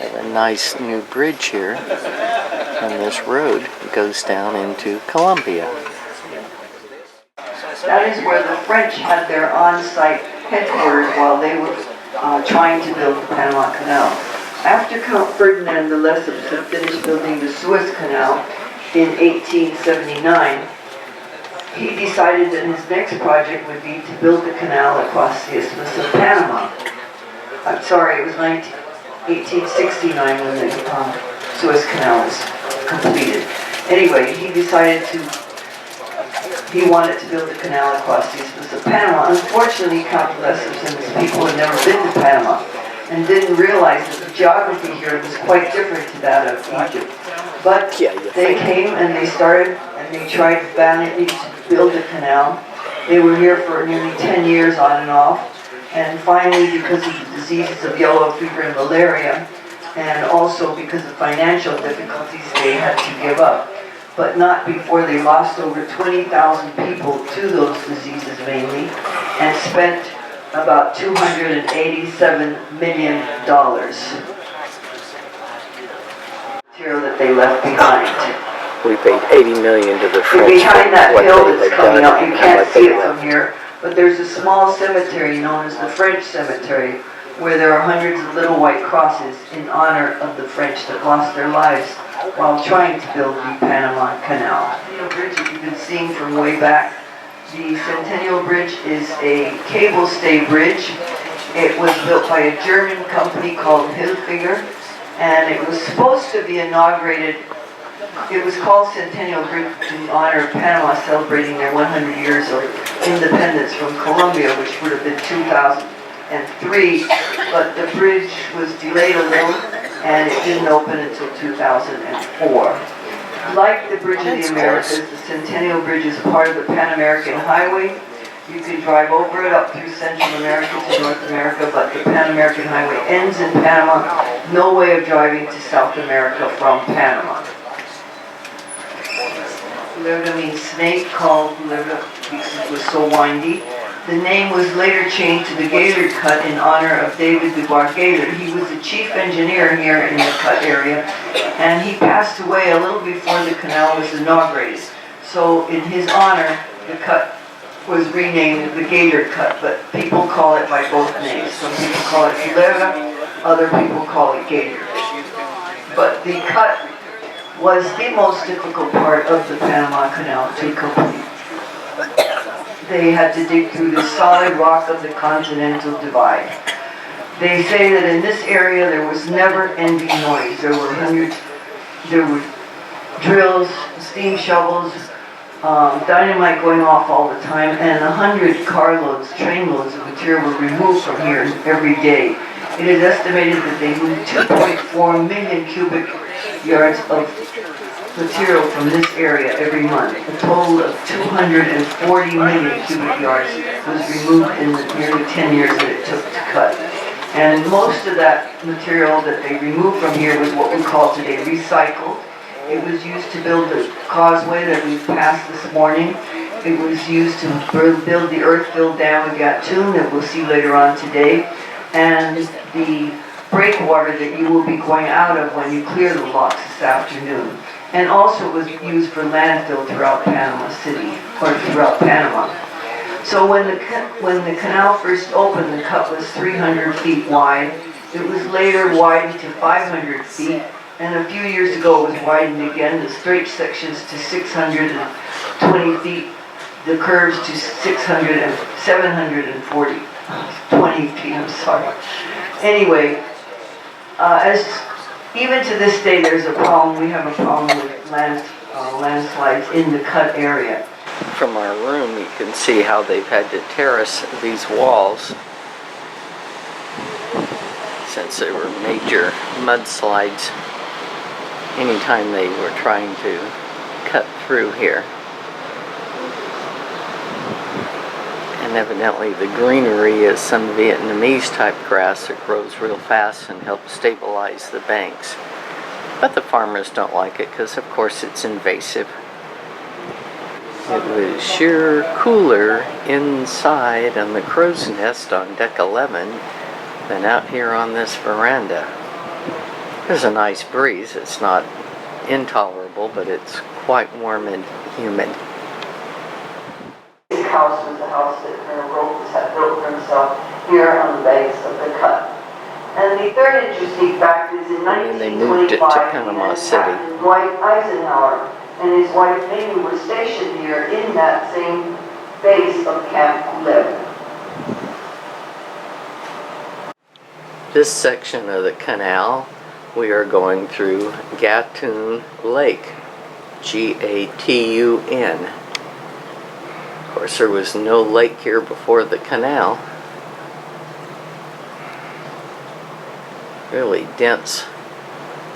Have a nice new bridge here, and this road goes down into Colombia. That is where the French had their on-site headquarters while they were trying to build the Panama Canal. After Count Ferdinand de Lesseps had finished building the Suez Canal in 1879, he decided that his next project would be to build the canal across the Isthmus of Panama. I'm sorry, it was 1869 when the Suez Canal was completed. Anyway, he wanted to build a canal across the Isthmus of Panama. Unfortunately, Count Lesseps and his people had never been to Panama and didn't realize that the geography here was quite different to that of Egypt. But they came and they started and they tried valiantly to build a canal. They were here for nearly 10 years on and off. And finally, because of the diseases of yellow fever and malaria, and also because of financial difficulties, they had to give up. But not before they lost over 20,000 people to those diseases mainly, and spent about $287 million. Material that they left behind. We paid $80 million to the French. Behind that hill that's coming up, you can't see it from here, but there's a small cemetery known as the French Cemetery, where there are hundreds of little white crosses in honor of the French that lost their lives while trying to build the Panama Canal. The bridge that you've been seeing from way back, the Centennial Bridge is a cable stay bridge. It was built by a German company called Hilfiger, and it was supposed to be inaugurated. It was called Centennial Bridge in honor of Panama celebrating their 100 years of independence from Colombia, which would have been 2003, but the bridge was delayed a little and it didn't open until 2004. Like the Bridge of the Americas, the Centennial Bridge is part of the Pan American Highway. You can drive over it up through Central America to North America, but the Pan American Highway ends in Panama. No way of driving to South America from Panama. Culebra means snake, called Culebra because it was so windy. The name was later changed to the Gaylord Cut in honor of David Dubois Gaylord. He was the chief engineer here in the cut area, and he passed away a little before the canal was inaugurated. So in his honor, the cut was renamed the Gaylord Cut, but people call it by both names. Some people call it Culebra, other people call it Gaylord. But the cut was the most difficult part of the Panama Canal to complete. They had to dig through the solid rock of the Continental Divide. They say that in this area there was never-ending noise. There were drills, steam shovels, dynamite going off all the time, and 100 carloads, trainloads of material were removed from here every day. It is estimated that they moved 2.4 million cubic yards of material from this area every month. A total of 240 million cubic yards was removed in the nearly 10 years that it took to cut. And most of that material that they removed from here was what we call today recycled. It was used to build the causeway that we passed this morning. It was used to build the earth-filled dam in Gatun that we'll see later on today, and the breakwater that you will be going out of when you clear the locks this afternoon. And also it was used for landfill throughout Panama City, or throughout Panama. So when the canal first opened, the cut was 300 feet wide. It was later widened to 500 feet, and a few years ago it was widened again, the straight sections to 620 feet, the curves to 740, 20 feet, I'm sorry. Anyway, even to this day, there's a problem. We have a problem with landslides in the cut area. From our room, you can see how they've had to terrace these walls since there were major mudslides anytime they were trying to cut through here. And evidently the greenery is some Vietnamese type grass that grows real fast and helps stabilize the banks. But the farmers don't like it because of course it's invasive. It was sure cooler inside on the crow's nest on deck 11 than out here on this veranda. There's a nice breeze. It's not intolerable, but it's quite warm and humid. His house was the house that Colonel Robles had built for himself here on the banks of the Cut. And the third interesting fact is in And then they moved it to 1925, Panama City. Dwight Eisenhower and his wife Mamie were stationed here in that same base of Camp Culebra. This section of the canal, we are going through Gatun Lake, G-A-T-U-N. Of course, there was no lake here before the canal. Really dense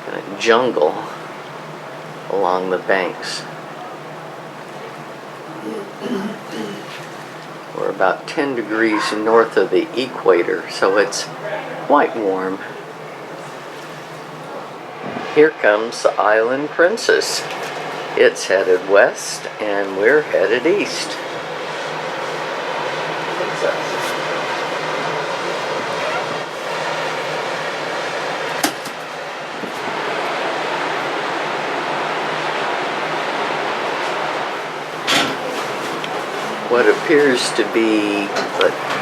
kind of jungle along the banks. We're about 10 degrees north of the equator, so it's quite warm. Here comes the Island Princess. It's headed west and we're headed east. What appears to be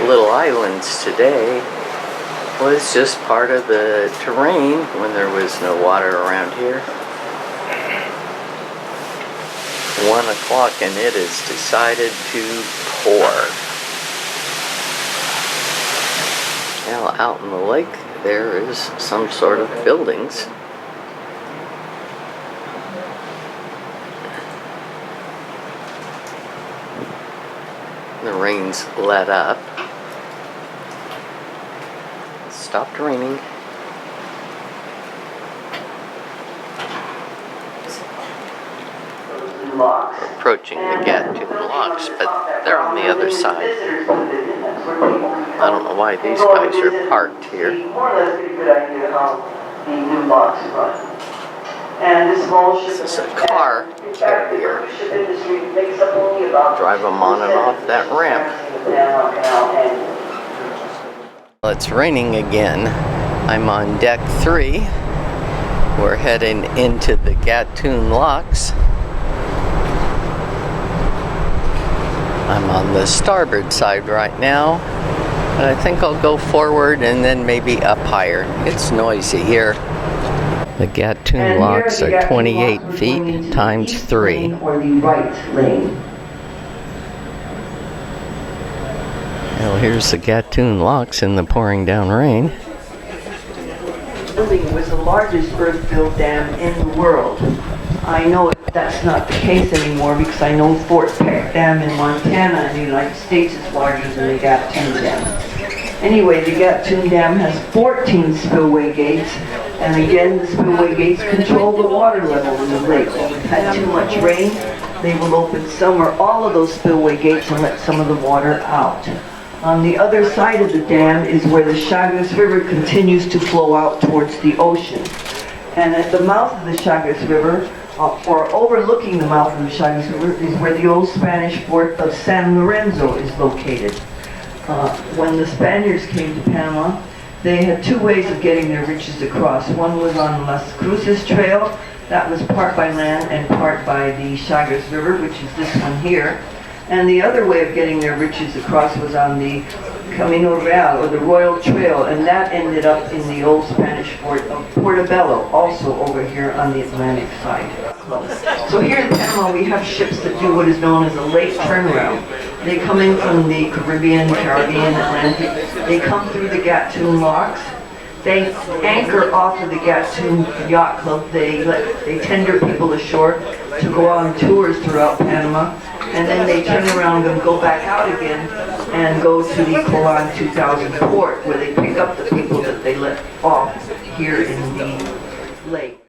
little islands today was just part of the terrain when there was no water around here. 1 o'clock and it is decided to pour. Now out in the lake there is some sort of buildings. The rain's let up. It stopped raining. We're approaching the Gatun locks, but they're on the other side. I don't know why these guys are parked here. More or less get a good idea how the new locks run. And this small ship This is a car carrier. Drive them on and off that ramp. Well, it's raining again. I'm on deck 3. We're heading into the Gatun locks. I'm on the starboard side right now, but I think I'll go forward and then maybe up higher. It's noisy here. The Gatun locks are 28 feet times 3. Or the right lane. Well, here's the Gatun locks in the pouring down rain. The building was the largest earth-filled dam in the world. I know that's not the case anymore because I know Fort Peck Dam in Montana in the United States is larger than the Gatun Dam. Anyway, the Gatun Dam has 14 spillway gates, and again, the spillway gates control the water level in the lake. If we've had too much rain, they will open some or all of those spillway gates and let some of the water out. On the other side of the dam is where the Chagres River continues to flow out towards the ocean. And at the mouth of the Chagres River, or overlooking the mouth of the Chagres River, is where the old Spanish fort of San Lorenzo is located. When the Spaniards came to Panama, they had two ways of getting their riches across. One was on Las Cruces Trail, that was part by land and part by the Chagres River, which is this one here. And the other way of getting their riches across was on the Camino Real, or the Royal Trail, and that ended up in the old Spanish fort of Portobello, also over here on the Atlantic side. So here in Panama we have ships that do what is known as a late turnaround. They come in from the Caribbean, Atlantic. They come through the Gatun locks. They anchor off of the Gatun Yacht Club. They tender people ashore to go on tours throughout Panama. And then they turn around and go back out again and go to the Colan 2000 port where they pick up the people that they let off here in the lake.